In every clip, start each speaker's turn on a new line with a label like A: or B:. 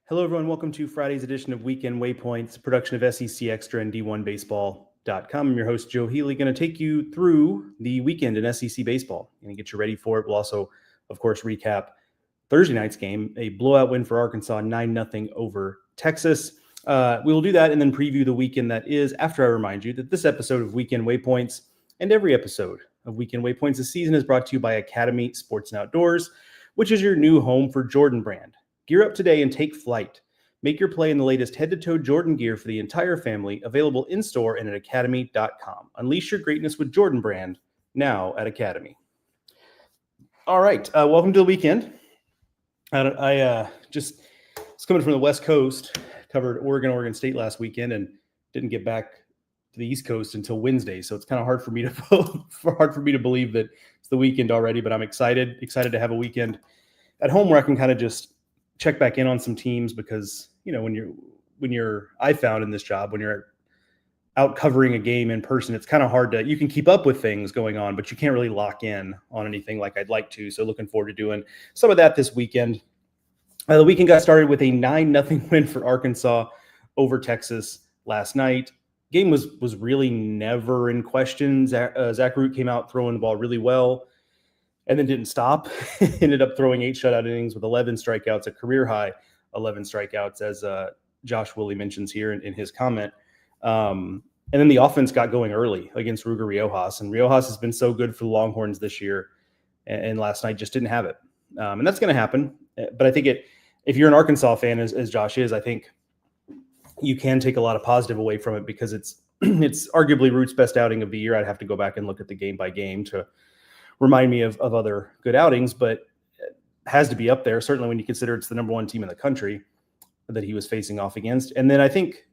A: Hello, everyone. Welcome to Friday's edition of Weekend Waypoints, a production of SEC Extra and D1Baseball.com. I'm your host, Joe Healy, going to take you through the weekend in SEC baseball and get you ready for it. We'll also, of course, recap Thursday night's game, a blowout win for Arkansas, 9-0 over Texas. We will do that and then preview the weekend that is, after I remind you that this episode of Weekend Waypoints and every episode of Weekend Waypoints this season is brought to you by Academy Sports and Outdoors, which is your new home for Jordan Brand. Gear up today and take flight. Make your play in the latest head-to-toe Jordan gear for the entire family, available in-store and at academy.com. Unleash your greatness with Jordan Brand, now at Academy. All right, welcome to the weekend. I just was coming from the West Coast, covered Oregon State last weekend, and didn't get back to the East Coast until Wednesday. So it's kind of hard for me to believe that it's the weekend already. But I'm excited to have a weekend at home where I can kind of just check back in on some teams, because I found in this job, when you're out covering a game in person, it's kind of hard you can keep up with things going on, but you can't really lock in on anything like I'd like to. So looking forward to doing some of that this weekend. The weekend got started with a 9-0 win for Arkansas over Texas last night. Game was really never in question. Zach Root came out throwing the ball really well, and then didn't stop. Ended up throwing 8 shutout innings with 11 strikeouts, a career high 11 strikeouts, as Josh Willie mentions here in his comment. And then the offense got going early against Ruger Riojas, and Riojas has been so good for the Longhorns this year, and last night just didn't have it. And that's going to happen. But I think if you're an Arkansas fan, as Josh is, I think you can take a lot of positive away from it, because it's arguably Root's best outing of the year. I'd have to go back and look at the game by game to remind me of other good outings, but it has to be up there, certainly when you consider it's the number one team in the country that he was facing off against. And then I think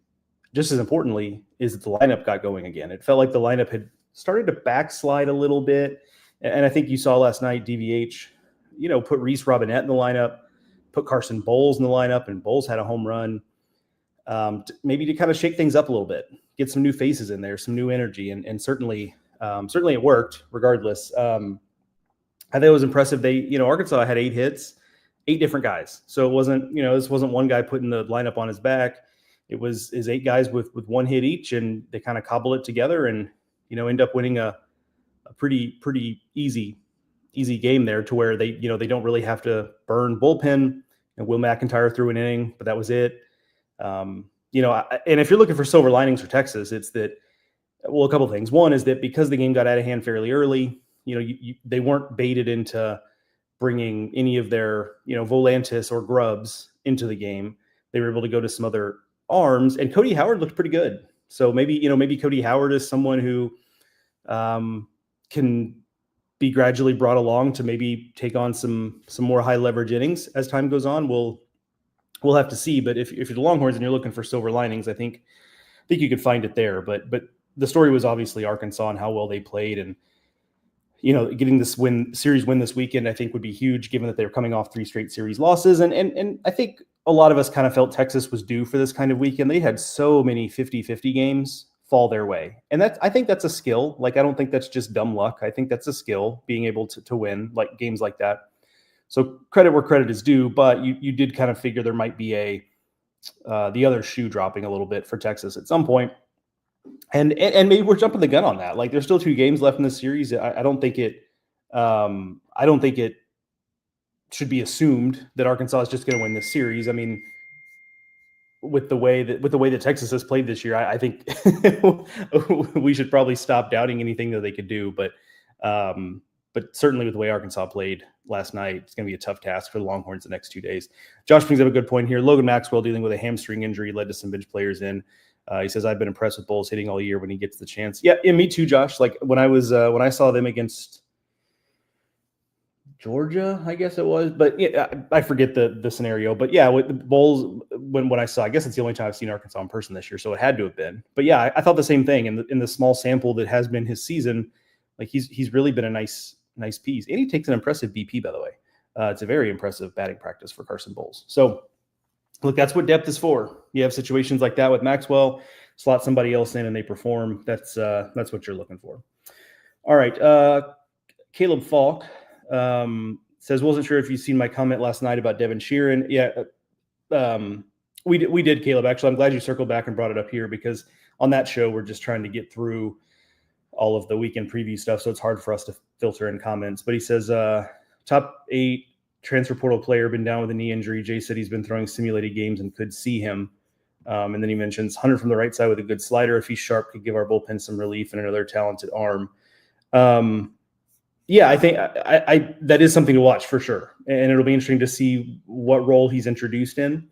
A: just as importantly is that the lineup got going again. It felt like the lineup had started to backslide a little bit. And I think you saw last night DVH, put Reese Robinette in the lineup, put Carson Bowles in the lineup, and Bowles had a home run, maybe to kind of shake things up a little bit, get some new faces in there, some new energy. And certainly it worked regardless. I think it was impressive. Arkansas had 8 hits, 8 different guys. So it wasn't, this wasn't one guy putting the lineup on his back. It was 8 guys with 1 hit each, and they kind of cobble it together and, end up winning a pretty easy game there, to where they don't really have to burn bullpen. And Will McIntyre threw an inning, but that was it. And if you're looking for silver linings for Texas, it's that, well, a couple of things. One is that because the game got out of hand fairly early, they weren't baited into bringing any of their, Volantis or Grubbs into the game. They were able to go to some other arms, and Cody Howard looked pretty good. So maybe Cody Howard is someone who can be gradually brought along to maybe take on some more high leverage innings as time goes on. We'll have to see. But if you're the Longhorns and you're looking for silver linings, I think you could find it there. But the story was obviously Arkansas and how well they played, and getting this series win this weekend, I think would be huge, given that they're coming off 3 straight series losses. And I think a lot of us kind of felt Texas was due for this kind of weekend. They had so many 50-50 games fall their way. And I think that's a skill. Like, I don't think that's just dumb luck. I think that's a skill, being able to win like games like that. So credit where credit is due, but you did kind of figure there might be the other shoe dropping a little bit for Texas at some point. And maybe we're jumping the gun on that. Like, there's still 2 games left in this series. I don't think it should be assumed that Arkansas is just going to win this series. I mean, with the way that Texas has played this year, I think we should probably stop doubting anything that they could do. But certainly with the way Arkansas played last night, it's going to be a tough task for the Longhorns the next 2 days. Josh brings up a good point here. Logan Maxwell dealing with a hamstring injury led to some bench players in. He says, I've been impressed with Bowles hitting all year when he gets the chance. Yeah, me too, Josh. Like, when I saw them against Georgia, I guess it was, but yeah, I forget the scenario. But yeah, with the Bowles, when I saw, I guess it's the only time I've seen Arkansas in person this year, so it had to have been. But yeah, I thought the same thing. In the small sample that has been his season, like, he's really been a nice piece, and he takes an impressive BP, by the way. It's a very impressive batting practice for Carson Bowles. So look, that's what depth is for. You have situations like that with Maxwell, slot somebody else in and they perform. That's what you're looking for. All right. Caleb Falk says, wasn't sure if you've seen my comment last night about Devin Sheeran. Yeah, we did, Caleb. Actually, I'm glad you circled back and brought it up here, because on that show we're just trying to get through all of the weekend preview stuff, so it's hard for us to filter in comments. But he says, top 8 transfer portal player, been down with a knee injury. Jay said he's been throwing simulated games and could see him. And then he mentions Hunter from the right side with a good slider. If he's sharp, could give our bullpen some relief, and another talented arm. Yeah, I think I that is something to watch for sure. And it'll be interesting to see what role he's introduced in.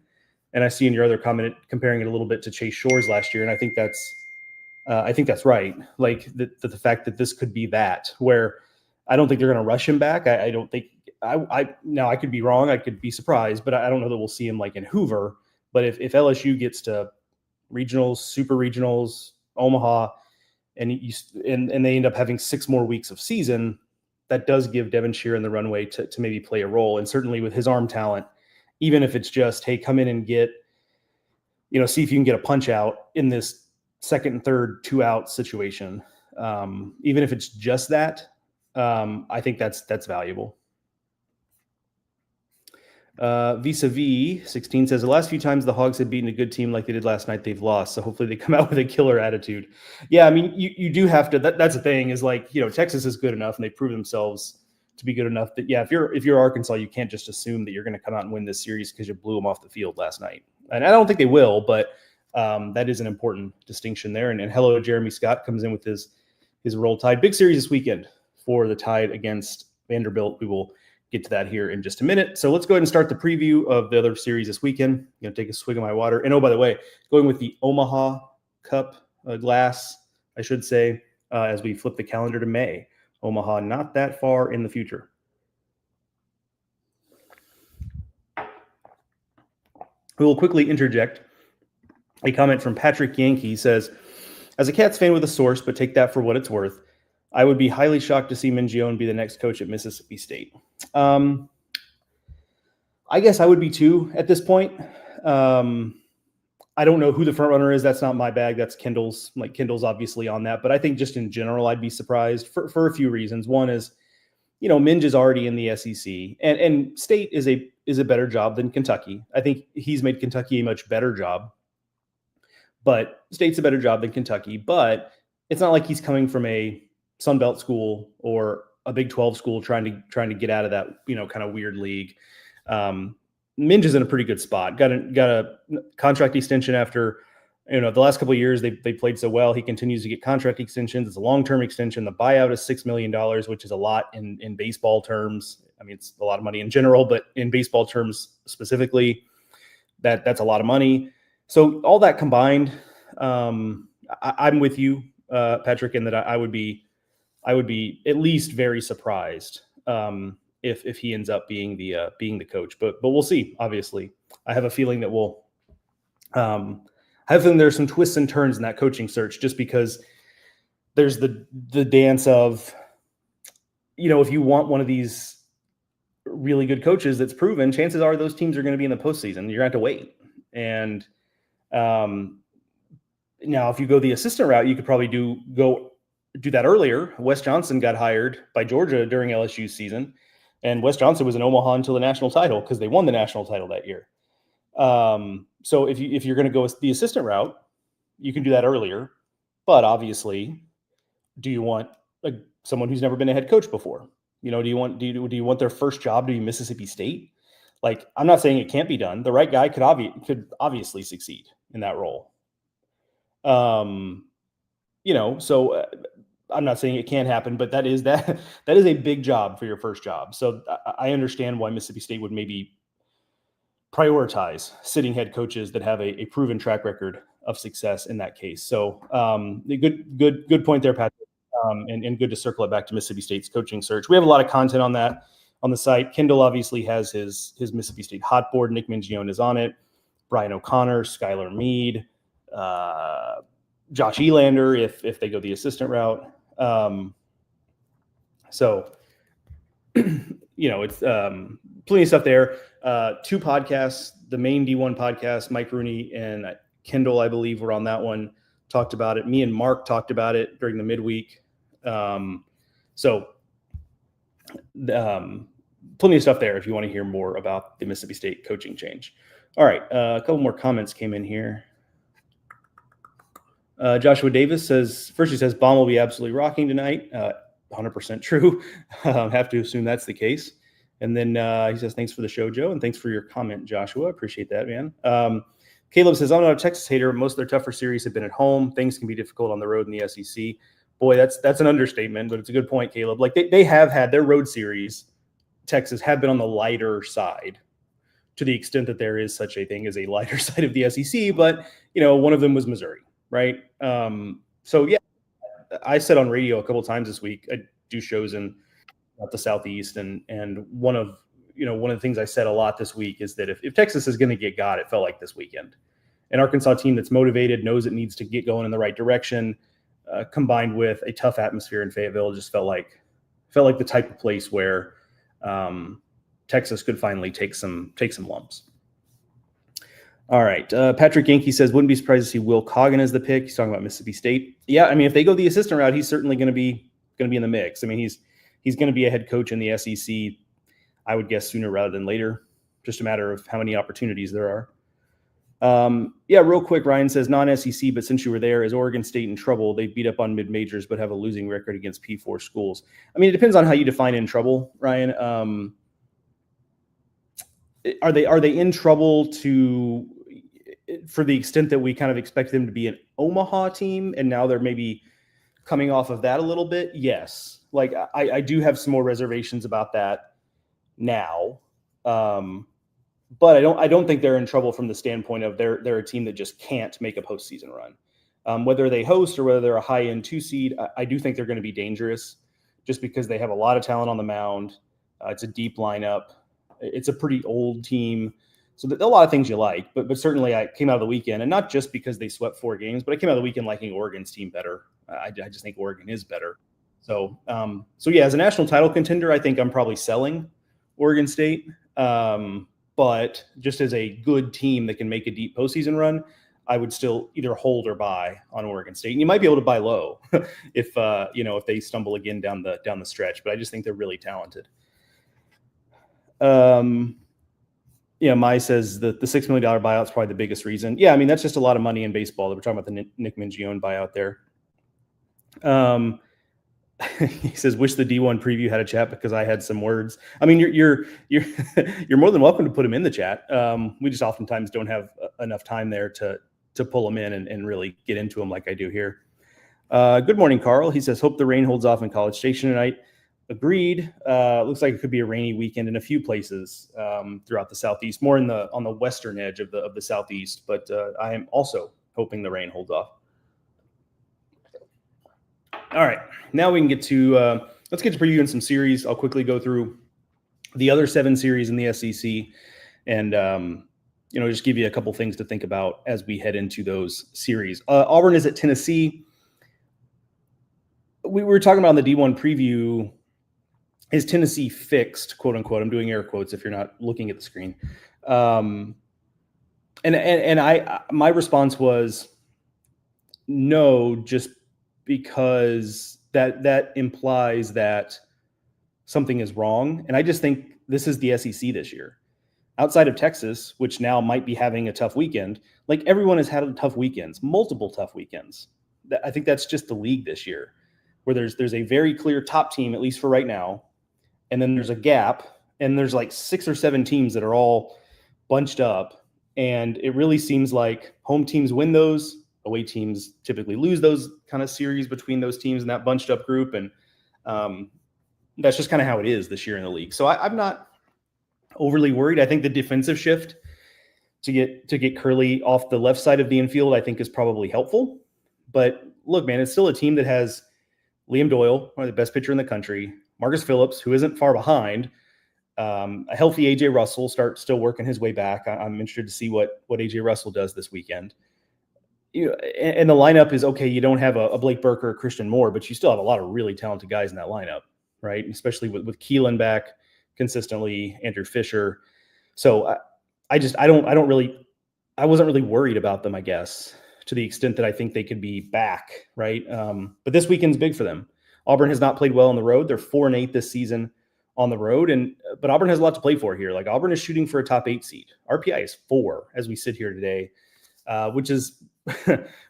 A: And I see in your other comment comparing it a little bit to Chase Shores last year. And I think that's right. Like the fact that this could be that, where I don't think they're going to rush him back. I don't think now I could be wrong. I could be surprised, but I don't know that we'll see him like in Hoover. But if LSU gets to regionals, super regionals, Omaha, and they end up having 6 more weeks of season, that does give Devin Sheeran the runway to maybe play a role. And certainly with his arm talent, even if it's just, hey, come in and get, see if you can get a punch out in this second and third 2-out situation. Even if it's just that, I think that's valuable. Vis-a-vis 16 says, the last few times the Hogs have beaten a good team like they did last night, they've lost. So hopefully they come out with a killer attitude. Yeah, I mean, you do have to. That's the thing, is like, Texas is good enough and they prove themselves to be good enough that, yeah, if you're Arkansas, you can't just assume that you're going to come out and win this series because you blew them off the field last night. And I don't think they will, but that is an important distinction there. And hello, Jeremy Scott comes in with his Roll Tide. Big series this weekend for the Tide against Vanderbilt. We will get to that here in just a minute. So let's go ahead and start the preview of the other series this weekend. I'm going to take a swig of my water. And oh, by the way, going with the Omaha Cup glass, I should say, as we flip the calendar to May. Omaha, not that far in the future. We will quickly interject a comment from Patrick Yankee. He says, as a Cats fan with a source, but take that for what it's worth, I would be highly shocked to see Mingione be the next coach at Mississippi State. I guess I would be too at this point. I don't know who the front runner is. That's not my bag. That's Kendall's. Like, Kendall's obviously on that. But I think just in general, I'd be surprised for a few reasons. One is, Minge is already in the SEC, and State is a better job than Kentucky. I think he's made Kentucky a much better job, but State's a better job than Kentucky. But it's not like he's coming from a Sun Belt school or a Big 12 school trying to get out of that, kind of weird league. Minge is in a pretty good spot. Got a contract extension after, the last couple of years they played so well. He continues to get contract extensions. It's a long-term extension. The buyout is $6 million, which is a lot in baseball terms. I mean, it's a lot of money in general, but in baseball terms specifically, that's a lot of money. So all that combined, I'm with you, Patrick, in that I would be at least very surprised if he ends up being the coach, but we'll see. Obviously, I have a feeling that there's some twists and turns in that coaching search, just because there's the dance of, if you want one of these really good coaches that's proven, chances are those teams are going to be in the postseason. You're going to have to wait. And now if you go the assistant route, you could probably do that earlier. Wes Johnson got hired by Georgia during LSU's season, and Wes Johnson was in Omaha until the national title because they won the national title that year. So if you're going to go the assistant route, you can do that earlier. But obviously, do you want someone who's never been a head coach before? Do you want their first job to be Mississippi State? Like, I'm not saying it can't be done. The right guy could obviously succeed in that role. So I'm not saying it can't happen, but that is a big job for your first job. So I understand why Mississippi State would maybe prioritize sitting head coaches that have a proven track record of success in that case. So good point there, Patrick, and good to circle it back to Mississippi State's coaching search. We have a lot of content on that on the site. Kendall obviously has his Mississippi State hot board. Nick Mingione is on it. Brian O'Connor, Skylar Meade, Josh Elander if they go the assistant route. It's plenty of stuff there. 2 podcasts, the main D1 podcast, Mike Rooney and Kendall, I believe, were on that one, talked about it. Me and Mark talked about it during the midweek. Plenty of stuff there if you want to hear more about the Mississippi State coaching change. All right, a couple more comments came in here. Joshua Davis says, first he says, Bomb will be absolutely rocking tonight. 100% true. Have to assume that's the case. And then he says, thanks for the show, Joe, and thanks for your comment, Joshua. Appreciate that, man. Caleb says, I'm not a Texas hater. Most of their tougher series have been at home. Things can be difficult on the road in the SEC. Boy, that's an understatement, but it's a good point, Caleb. Like they have had their road series, Texas, have been on the lighter side, to the extent that there is such a thing as a lighter side of the SEC. But, one of them was Missouri, right? So, yeah, I said on radio a couple of times this week, I do shows in the Southeast, and one of the things I said a lot this week is that if Texas is going to get got, it felt like this weekend. An Arkansas team that's motivated, knows it needs to get going in the right direction, combined with a tough atmosphere in Fayetteville, just felt like the type of place where Texas could finally take some lumps. All right. Patrick Yankee says, wouldn't be surprised to see Will Coggin as the pick. He's talking about Mississippi State. Yeah, I mean, if they go the assistant route, he's certainly going to be in the mix. I mean, he's going to be a head coach in the SEC, I would guess, sooner rather than later. Just a matter of how many opportunities there are. Yeah, real quick, Ryan says, non-SEC, but since you were there, is Oregon State in trouble? They beat up on mid-majors, but have a losing record against P4 schools. I mean, it depends on how you define in trouble, Ryan. Are they in trouble for the extent that we kind of expect them to be an Omaha team, and now they're maybe coming off of that a little bit? Yes. Like I do have some more reservations about that now. But I don't think they're in trouble from the standpoint of they're a team that just can't make a postseason run. Whether they host or whether they're a high-end 2 seed, I do think they're going to be dangerous just because they have a lot of talent on the mound. It's a deep lineup. It's a pretty old team. So there are a lot of things you like, but certainly I came out of the weekend, and not just because they swept 4 games, but I came out of the weekend liking Oregon's team better. I just think Oregon is better. So yeah, as a national title contender, I think I'm probably selling Oregon State. But just as a good team that can make a deep postseason run, I would still either hold or buy on Oregon State. And you might be able to buy low if they stumble again down the stretch. But I just think they're really talented. Mai says that the $6 million buyout is probably the biggest reason. Yeah, I mean, that's just a lot of money in baseball. We're talking about the Nick Mingione buyout there. He says, wish the D1 preview had a chat because I had some words. I mean, you're more than welcome to put them in the chat. We just oftentimes don't have enough time there to pull them in and really get into them like I do here. Good morning, Carl. He says, hope the rain holds off in College Station tonight. Agreed. Looks like it could be a rainy weekend in a few places throughout the Southeast, more on the western edge of the Southeast. But I am also hoping the rain holds off. All right, now we can get to let's get to previewing some series. I'll quickly go through the other 7 series in the SEC, and just give you a couple things to think about as we head into those series. Auburn is at Tennessee. We were talking about in the D1 preview. Is Tennessee fixed, quote unquote? I'm doing air quotes if you're not looking at the screen. And my response was no, just because that implies that something is wrong. And I just think this is the SEC this year. Outside of Texas, which now might be having a tough weekend, like everyone has had tough weekends, multiple tough weekends. I think that's just the league this year, where there's a very clear top team, at least for right now, and then there's a gap, and there's like 6 or 7 teams that are all bunched up, and it really seems like home teams win those. Away teams typically lose those kind of series between those teams in that bunched up group. And that's just kind of how it is this year in the league. So I'm not overly worried. I think the defensive shift to get Curley off the left side of the infield, I think is probably helpful. But look, man, it's still a team that has Liam Doyle, one of the best pitcher in the country, Marcus Phillips, who isn't far behind, a healthy AJ Russell still working his way back. I'm interested to see what AJ Russell does this weekend. And the lineup is okay. You don't have a Blake Burke or a Christian Moore, but you still have a lot of really talented guys in that lineup, right? Especially with Keelan back consistently, Andrew Fisher. So I wasn't really worried about them, I guess, to the extent that I think they could be back, right? But this weekend's big for them. Auburn has not played well on the road. They're 4-8 this season. on the road. But Auburn has a lot to play for here. Like Auburn is shooting for a top 8 seed. RPI is 4 as we sit here today, which is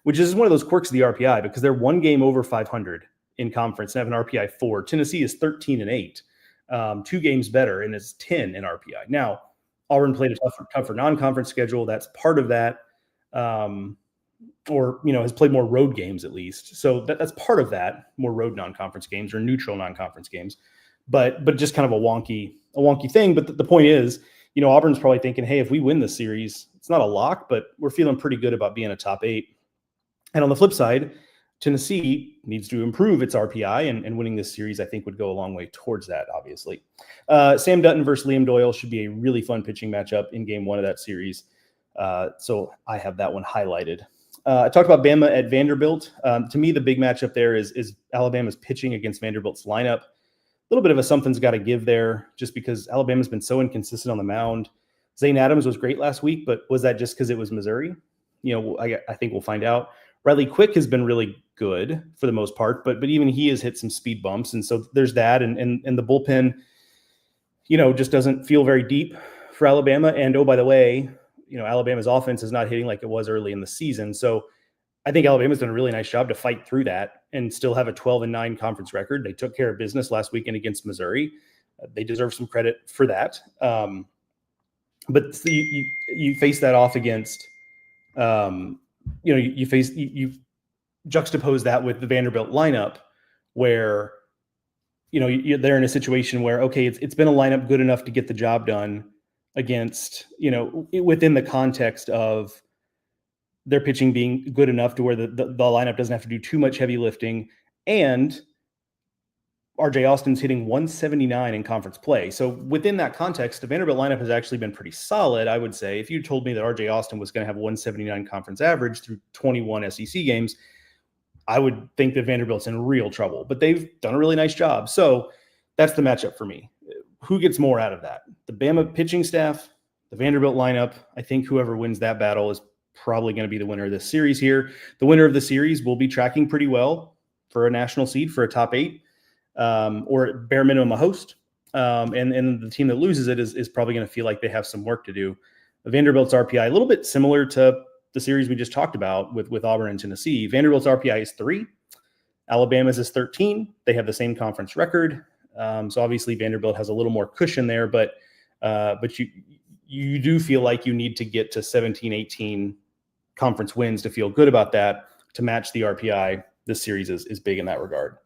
A: which is one of those quirks of the RPI because they're 1 game over 500 in conference and have an RPI 4. Tennessee is 13-8, 2 games better, and is 10 in RPI. Now, Auburn played a tougher non-conference schedule. That's part of that. Or has played more road games at least. So that's part of that, more road non-conference games or neutral non-conference games. But just kind of a wonky thing. But the point is, Auburn's probably thinking, hey, if we win this series, it's not a lock, but we're feeling pretty good about being a top 8. And on the flip side, Tennessee needs to improve its RPI, and winning this series, I think, would go a long way towards that, obviously. Sam Dutton versus Liam Doyle should be a really fun pitching matchup in game 1 of that series. So I have that one highlighted. I talked about Bama at Vanderbilt. To me, the big matchup there is Alabama's pitching against Vanderbilt's lineup. A little bit of a something's got to give there just because Alabama's been so inconsistent on the mound. Zane Adams was great last week, but was that just because it was Missouri? I think we'll find out. Riley Quick has been really good for the most part, but even he has hit some speed bumps. And so there's that. And the bullpen, just doesn't feel very deep for Alabama. And oh, by the way, Alabama's offense is not hitting like it was early in the season. So I think Alabama's done a really nice job to fight through that and still have a 12-9 conference record. They took care of business last weekend against Missouri. They deserve some credit for that. But you face that off against, you juxtapose that with the Vanderbilt lineup where, they're in a situation where, okay, it's been a lineup good enough to get the job done against, within the context of their pitching being good enough to where the lineup doesn't have to do too much heavy lifting. And RJ Austin's hitting 179 in conference play. So within that context, the Vanderbilt lineup has actually been pretty solid, I would say. If you told me that RJ Austin was going to have 179 conference average through 21 SEC games, I would think that Vanderbilt's in real trouble. But they've done a really nice job. So that's the matchup for me. Who gets more out of that? The Bama pitching staff, the Vanderbilt lineup. I think whoever wins that battle is probably going to be the winner of this series here. The winner of the series will be tracking pretty well for a national seed, for a top 8. Or at bare minimum a host. And the team that loses it is probably going to feel like they have some work to do. Vanderbilt's RPI, a little bit similar to the series we just talked about with Auburn and Tennessee. Vanderbilt's RPI is 3. Alabama's is 13. They have the same conference record. So obviously Vanderbilt has a little more cushion there, but you do feel like you need to get to 17, 18 conference wins to feel good about that, to match the RPI. This series is big in that regard.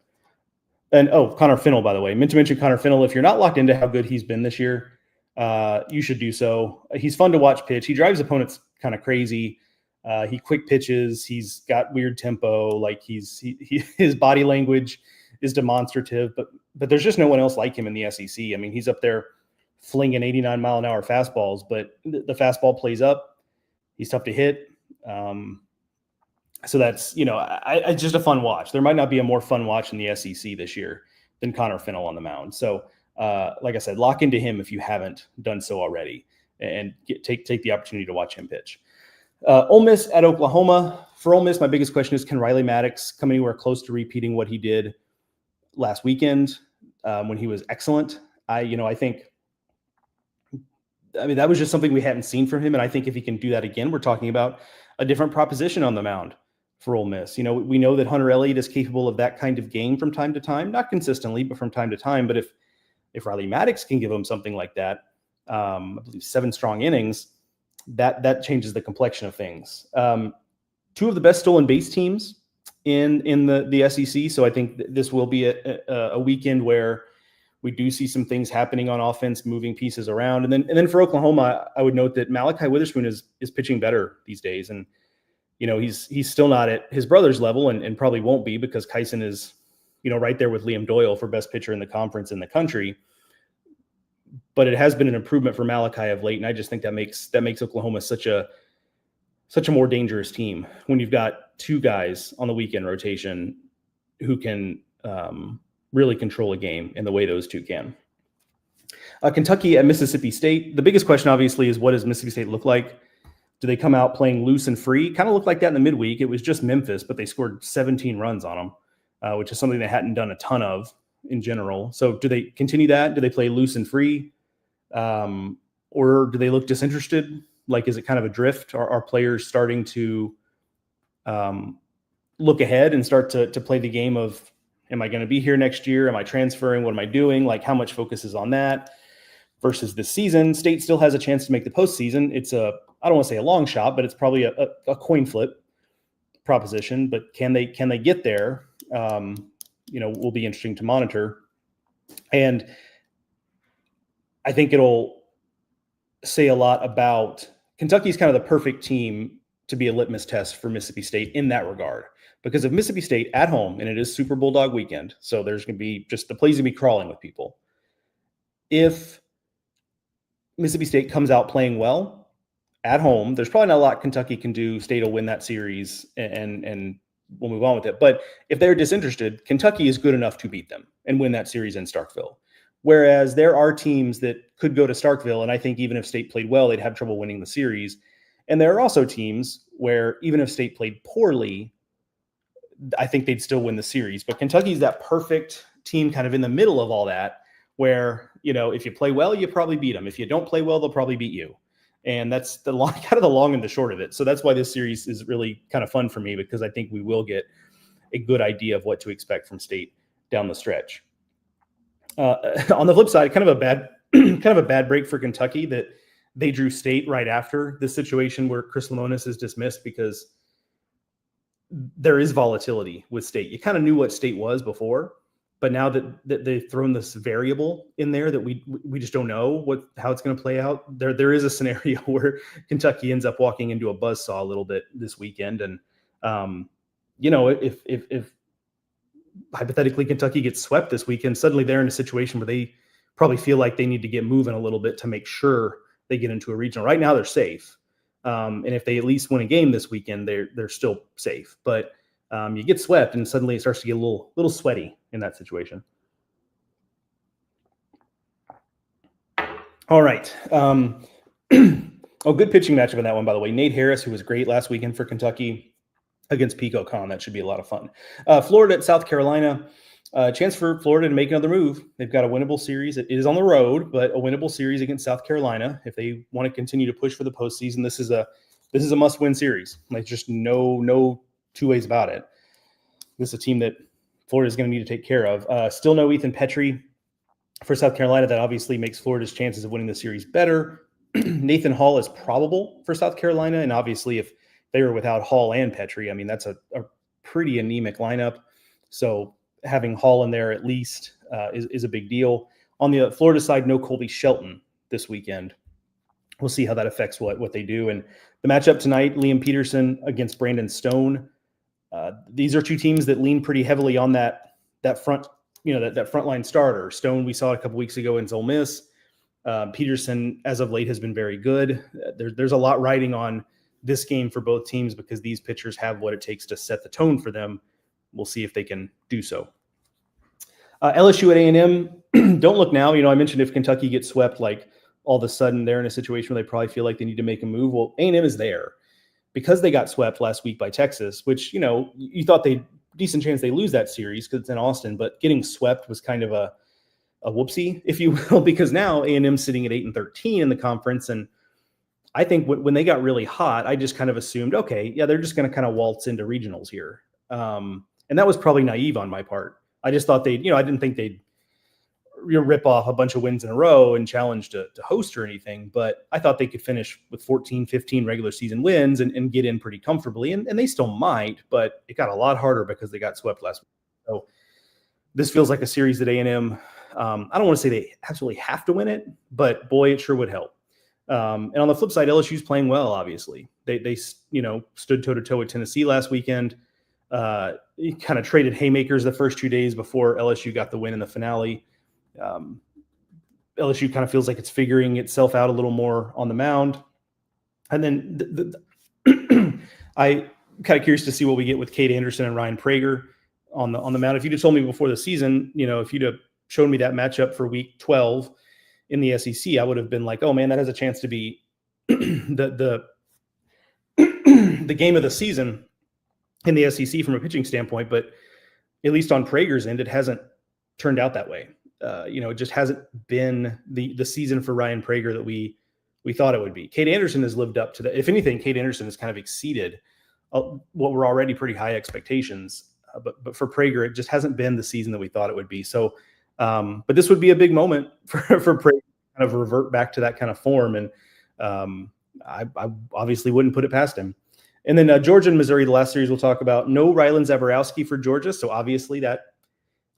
A: And Connor Finnell, by the way, meant to mention Connor Finnell. If you're not locked into how good he's been this year, you should do so. He's fun to watch pitch. He drives opponents kind of crazy. He quick pitches. He's got weird tempo. Like his body language is demonstrative, but there's just no one else like him in the SEC. I mean, he's up there flinging 89 mile an hour fastballs, but the fastball plays up. He's tough to hit. So that's, it's just a fun watch. There might not be a more fun watch in the SEC this year than Connor Finnell on the mound. So, like I said, lock into him if you haven't done so already, and take the opportunity to watch him pitch. Ole Miss at Oklahoma. For Ole Miss, my biggest question is, can Riley Maddox come anywhere close to repeating what he did last weekend when he was excellent? I think that was just something we hadn't seen from him. And I think if he can do that again, we're talking about a different proposition on the mound for Ole Miss. We know that Hunter Elliott is capable of that kind of game from time to time, not consistently, but from time to time. But if Riley Maddox can give him something like that, I believe 7 strong innings, that changes the complexion of things. 2 of the best stolen base teams in the SEC. So I think this will be a weekend where we do see some things happening on offense, moving pieces around. And then for Oklahoma, I would note that Malachi Witherspoon is pitching better these days. And, he's still not at his brother's level and probably won't be, because Kyson is, right there with Liam Doyle for best pitcher in the conference in the country. But it has been an improvement for Malachi of late. And I just think that makes Oklahoma such a more dangerous team when you've got 2 guys on the weekend rotation who can really control a game in the way those 2 can. Kentucky at Mississippi State. The biggest question, obviously, is what does Mississippi State look like? Do they come out playing loose and free? Kind of looked like that in the midweek. It was just Memphis, but they scored 17 runs on them, which is something they hadn't done a ton of in general. So do they continue that? Do they play loose and free? Or do they look disinterested? Like, is it kind of a drift? Are players starting to look ahead and start to play the game of, am I going to be here next year? Am I transferring? What am I doing? Like, how much focus is on that versus this season? State still has a chance to make the postseason. It's I don't want to say a long shot, but it's probably a coin flip proposition. But can they get there? Will be interesting to monitor. And I think it'll say a lot about Kentucky's kind of the perfect team to be a litmus test for Mississippi State in that regard. Because if Mississippi State at home, and it is Super Bulldog weekend, so there's going to be just the place to be crawling with people. If Mississippi State comes out playing well at home, there's probably not a lot Kentucky can do. State will win that series and we'll move on with it. But if they're disinterested, Kentucky is good enough to beat them and win that series in Starkville. Whereas there are teams that could go to Starkville, and I think even if State played well, they'd have trouble winning the series. And there are also teams where even if State played poorly, I think they'd still win the series. But Kentucky's that perfect team kind of in the middle of all that, where, if you play well, you probably beat them. If you don't play well, they'll probably beat you. And that's the long, kind of the long and the short of it. So that's why this series is really kind of fun for me, because I think we will get a good idea of what to expect from State down the stretch. On the flip side, kind of a bad break for Kentucky that they drew State right after the situation where Chris Lemonis is dismissed, because there is volatility with State. You kind of knew what State was before, but now that they've thrown this variable in there that we just don't know how it's going to play out. There is a scenario where Kentucky ends up walking into a buzzsaw a little bit this weekend, and if hypothetically Kentucky gets swept this weekend, suddenly they're in a situation where they probably feel like they need to get moving a little bit to make sure they get into a regional. Right now they're safe. And if they at least win a game this weekend, they're still safe. But you get swept and suddenly it starts to get a little sweaty in that situation. All right. Good pitching matchup in that one, by the way. Nate Harris, who was great last weekend for Kentucky, against Pico Khan. That should be a lot of fun. Florida at South Carolina. Chance for Florida to make another move. They've got a winnable series. It is on the road, but a winnable series against South Carolina. If they want to continue to push for the postseason, this is a must-win series. Like, just no two ways about it. This is a team that Florida is going to need to take care of. Still no Ethan Petrie for South Carolina. That obviously makes Florida's chances of winning the series better. Nathan Hall is probable for South Carolina, and obviously if they were without Hall and Petrie, I mean, that's a pretty anemic lineup. So having Hall in there at least is a big deal. On the Florida side, no Colby Shelton this weekend. We'll see how that affects what they do. And the matchup tonight, Liam Peterson against Brandon Stone. These are two teams that lean pretty heavily on that front, that frontline starter. Stone, we saw it a couple weeks ago in Ole Miss. Peterson, as of late, has been very good. There's a lot riding on this game for both teams because these pitchers have what it takes to set the tone for them. We'll see if they can do so. LSU at A&M, don't look now. I mentioned if Kentucky gets swept, like all of a sudden they're in a situation where they probably feel like they need to make a move. Well, A&M is there because they got swept last week by Texas, which, you thought decent chance they lose that series because it's in Austin, but getting swept was kind of a whoopsie, if you will, because now A&M's sitting at 8-13 in the conference. And I think when they got really hot, I just kind of assumed, okay, yeah, they're just going to kind of waltz into regionals here. And that was probably naive on my part. I just thought I didn't think they'd rip off a bunch of wins in a row and challenge to host or anything, but I thought they could finish with 14, 15 regular season wins and get in pretty comfortably. And they still might, but it got a lot harder because they got swept last week. So this feels like a series that A&M, I don't want to say they absolutely have to win it, but boy, it sure would help. And on the flip side, LSU's playing well, obviously. They stood toe-to-toe with Tennessee last weekend. He kind of traded haymakers the first 2 days before LSU got the win in the finale. LSU kind of feels like it's figuring itself out a little more on the mound. And then I kind of curious to see what we get with Cade Anderson and Ryan Prager on the mound. If you'd have told me before the season, if you'd have shown me that matchup for week 12 in the SEC, I would have been like, oh man, that has a chance to be the game of the season in the SEC from a pitching standpoint. But at least on Prager's end, it hasn't turned out that way. It just hasn't been the season for Ryan Prager that we thought it would be. Cade Anderson has lived up to that. If anything, Cade Anderson has kind of exceeded what were already pretty high expectations. But for Prager, it just hasn't been the season that we thought it would be. So, but this would be a big moment for Prager to kind of revert back to that kind of form. And I obviously wouldn't put it past him. And then Georgia and Missouri, the last series we'll talk about. No Rylan Zaborowski for Georgia. So obviously that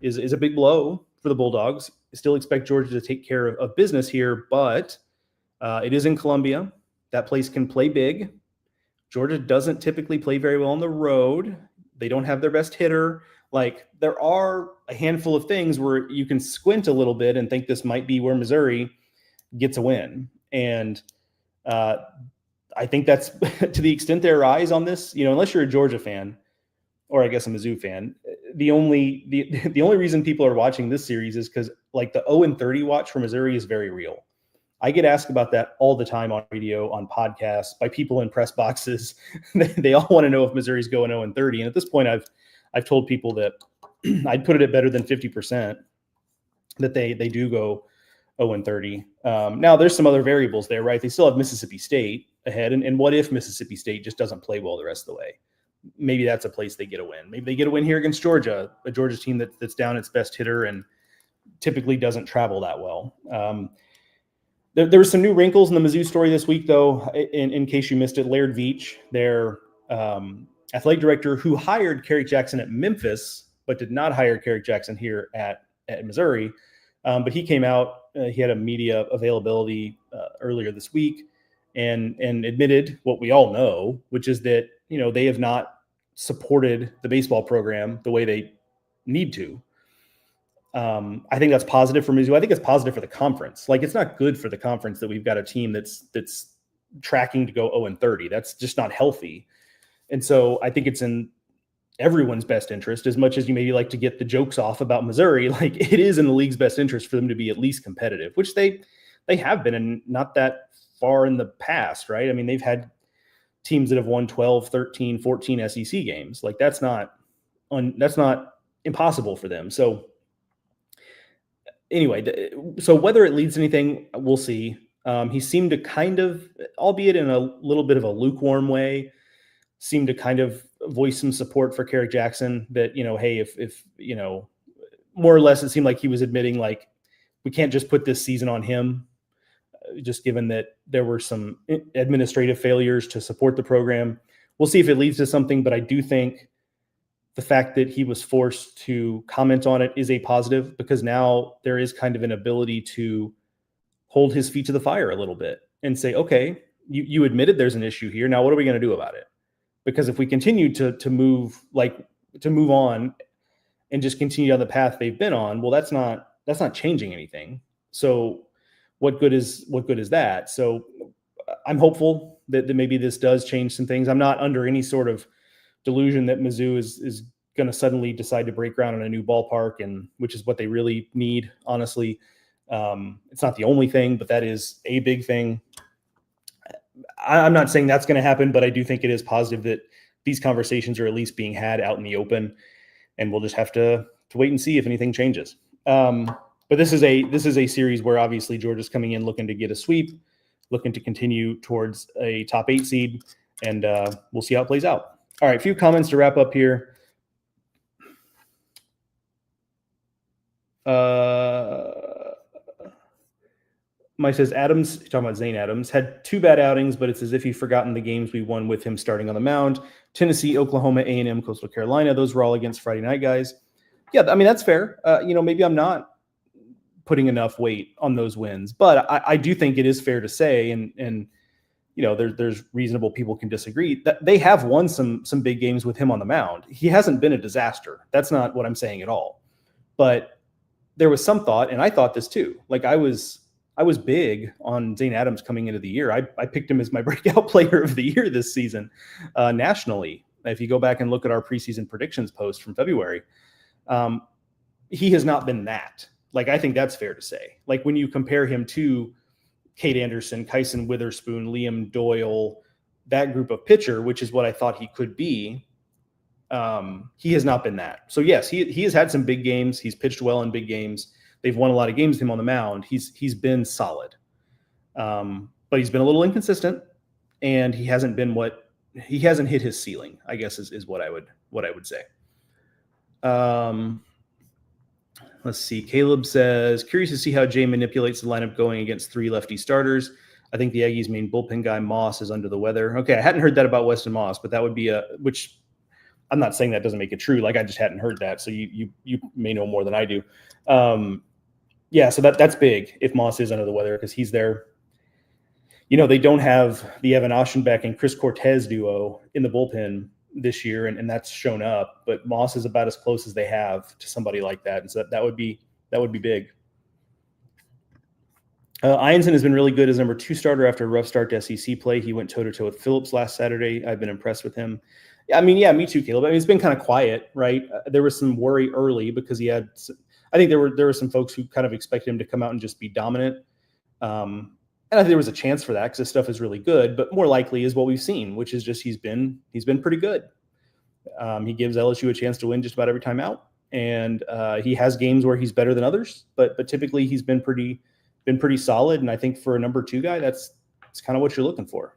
A: is a big blow for the Bulldogs. I still expect Georgia to take care of business here, but it is in Columbia. That place can play big. Georgia doesn't typically play very well on the road. They don't have their best hitter. Like, there are a handful of things where you can squint a little bit and think this might be where Missouri gets a win. And I think that's to the extent there are eyes on this, unless you're a Georgia fan, or I guess a Mizzou fan, the only reason people are watching this series is because, like, the 0-30 watch for Missouri is very real. I get asked about that all the time on radio, on podcasts, by people in press boxes. They all want to know if Missouri's going 0-30. And at this point, I've told people that I'd put it at better than 50% that they do go 0-30. Now, there's some other variables there, right? They still have Mississippi State ahead. And what if Mississippi State just doesn't play well the rest of the way? Maybe that's a place they get a win. Maybe they get a win here against Georgia, a Georgia team that's down its best hitter and typically doesn't travel that well. There were some new wrinkles in the Mizzou story this week, though, in case you missed it. Laird Veach, their athletic director, who hired Carrick Jackson at Memphis, but did not hire Carrick Jackson here at Missouri. But he came out, he had a media availability earlier this week and admitted what we all know, which is that, they have not supported the baseball program the way they need to. I think that's positive for Mizzou. I think it's positive for the conference. Like, it's not good for the conference that we've got a team that's tracking to go 0-30. That's just not healthy. And so I think it's in everyone's best interest, as much as you maybe like to get the jokes off about Missouri. Like, it is in the league's best interest for them to be at least competitive, which they have been, and not that far in the past, right? I mean, they've had teams that have won 12, 13, 14 SEC games. Like, that's not impossible for them. So anyway, so whether it leads to anything, we'll see. He seemed to kind of, albeit in a little bit of a lukewarm way, seemed to kind of voice some support for Carrick Jackson, that, hey, if more or less, it seemed like he was admitting, like, we can't just put this season on him, just given that there were some administrative failures to support the program. We'll see if it leads to something, but I do think the fact that he was forced to comment on it is a positive, because now there is kind of an ability to hold his feet to the fire a little bit and say, okay, you admitted there's an issue here. Now, what are we going to do about it? Because if we continue to move on and just continue down the path they've been on, well, that's not changing anything. So what good is that? So I'm hopeful that maybe this does change some things. I'm not under any sort of delusion that Mizzou is going to suddenly decide to break ground on a new ballpark, and which is what they really need, honestly. It's not the only thing, but that is a big thing. I'm not saying that's going to happen, but I do think it is positive that these conversations are at least being had out in the open, and we'll just have to wait and see if anything changes. But this is a series where obviously Georgia's coming in looking to get a sweep, looking to continue towards a top 8 seed, and we'll see how it plays out. All right, a few comments to wrap up here. Mike says, Adams, talking about Zane Adams, had 2 bad outings, but it's as if he's forgotten the games we won with him starting on the mound. Tennessee, Oklahoma, A&M, Coastal Carolina, those were all against Friday night guys. Yeah, I mean, that's fair. Maybe I'm not putting enough weight on those wins, but I do think it is fair to say, and there's reasonable people can disagree, that they have won some big games with him on the mound. He hasn't been a disaster. That's not what I'm saying at all. But there was some thought, and I thought this too. Like, I was big on Zane Adams coming into the year. I picked him as my breakout player of the year this season, nationally. If you go back and look at our preseason predictions post from February, he has not been that. Like, I think that's fair to say. Like, when you compare him to Cade Anderson, Kyson Witherspoon, Liam Doyle, that group of pitcher, which is what I thought he could be, He has not been that. So yes, he has had some big games. He's pitched well in big games. They've won a lot of games with him on the mound. He's been solid, but he's been a little inconsistent, and he hasn't hit his ceiling, I guess is what I would say. Let's see. Caleb says, curious to see how Jay manipulates the lineup going against 3 lefty starters. I think the Aggies' main bullpen guy, Moss, is under the weather. Okay, I hadn't heard that about Weston Moss, but that would be which I'm not saying that doesn't make it true. Like, I just hadn't heard that, so you may know more than I do. Yeah, so that's big if Moss is under the weather, because he's there. They don't have the Evan Oschenbeck and Chris Cortez duo in the bullpen this year, and that's shown up. But Moss is about as close as they have to somebody like that, and so that would be big. Ianson has been really good as number 2 starter after a rough start to SEC play. He went toe-to-toe with Phillips last Saturday. I've been impressed with him. Yeah, me too, Caleb. It's been kind of quiet, right? There was some worry early because I think there were some folks who kind of expected him to come out and just be dominant. And I think there was a chance for that because his stuff is really good, but more likely is what we've seen, which is just he's been pretty good. He gives LSU a chance to win just about every time out, and he has games where he's better than others, but typically he's been pretty solid. And I think for a number 2 guy, that's kind of what you're looking for,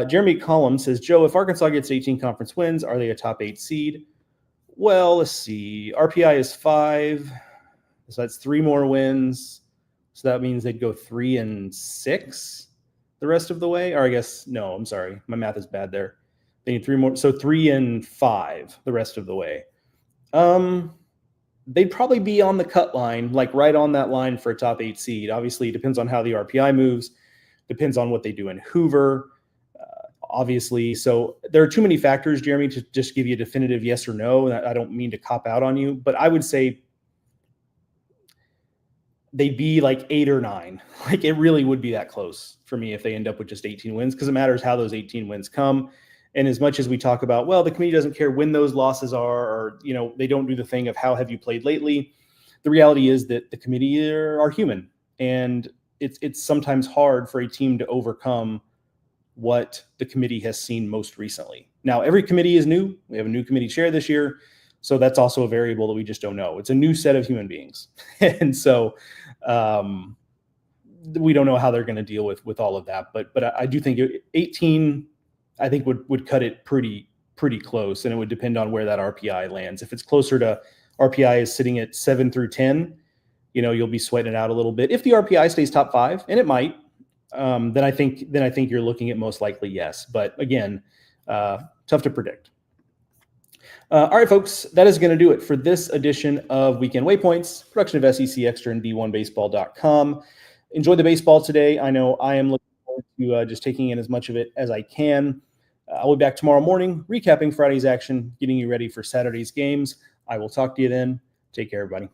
A: Jeremy Collins says, Joe, if Arkansas gets 18 conference wins, are they a top 8 seed? Well, let's see. RPI is 5, so that's 3 more wins. So that means they'd go 3-6 the rest of the way. Or I guess, no, I'm sorry. My math is bad there. They need 3 more. So 3-5 the rest of the way. They'd probably be on the cut line, like right on that line for a top 8 seed. Obviously, it depends on how the RPI moves. Depends on what they do in Hoover. Obviously, so there are too many factors, Jeremy, to just give you a definitive yes or no. I don't mean to cop out on you, but I would say they'd be like 8 or 9. Like, it really would be that close for me if they end up with just 18 wins, because it matters how those 18 wins come. And as much as we talk about, well, the committee doesn't care when those losses are, or, they don't do the thing of how have you played lately. The reality is that the committee are human, and it's sometimes hard for a team to overcome what the committee has seen most recently. Now, every committee is new. We have a new committee chair this year. So that's also a variable that we just don't know. It's a new set of human beings. And so we don't know how they're going to deal with all of that. But I do think 18, I think would cut it pretty close. And it would depend on where that RPI lands. If it's closer to RPI is sitting at 7 through 10, you'll be sweating it out a little bit. If the RPI stays top 5, and it might, then I think you're looking at most likely yes. But again, tough to predict. All right, folks, that is going to do it for this edition of Weekend Waypoints, production of SEC Extra and D1Baseball.com. Enjoy the baseball today. I know I am looking forward to just taking in as much of it as I can. I'll be back tomorrow morning, recapping Friday's action, getting you ready for Saturday's games. I will talk to you then. Take care, everybody.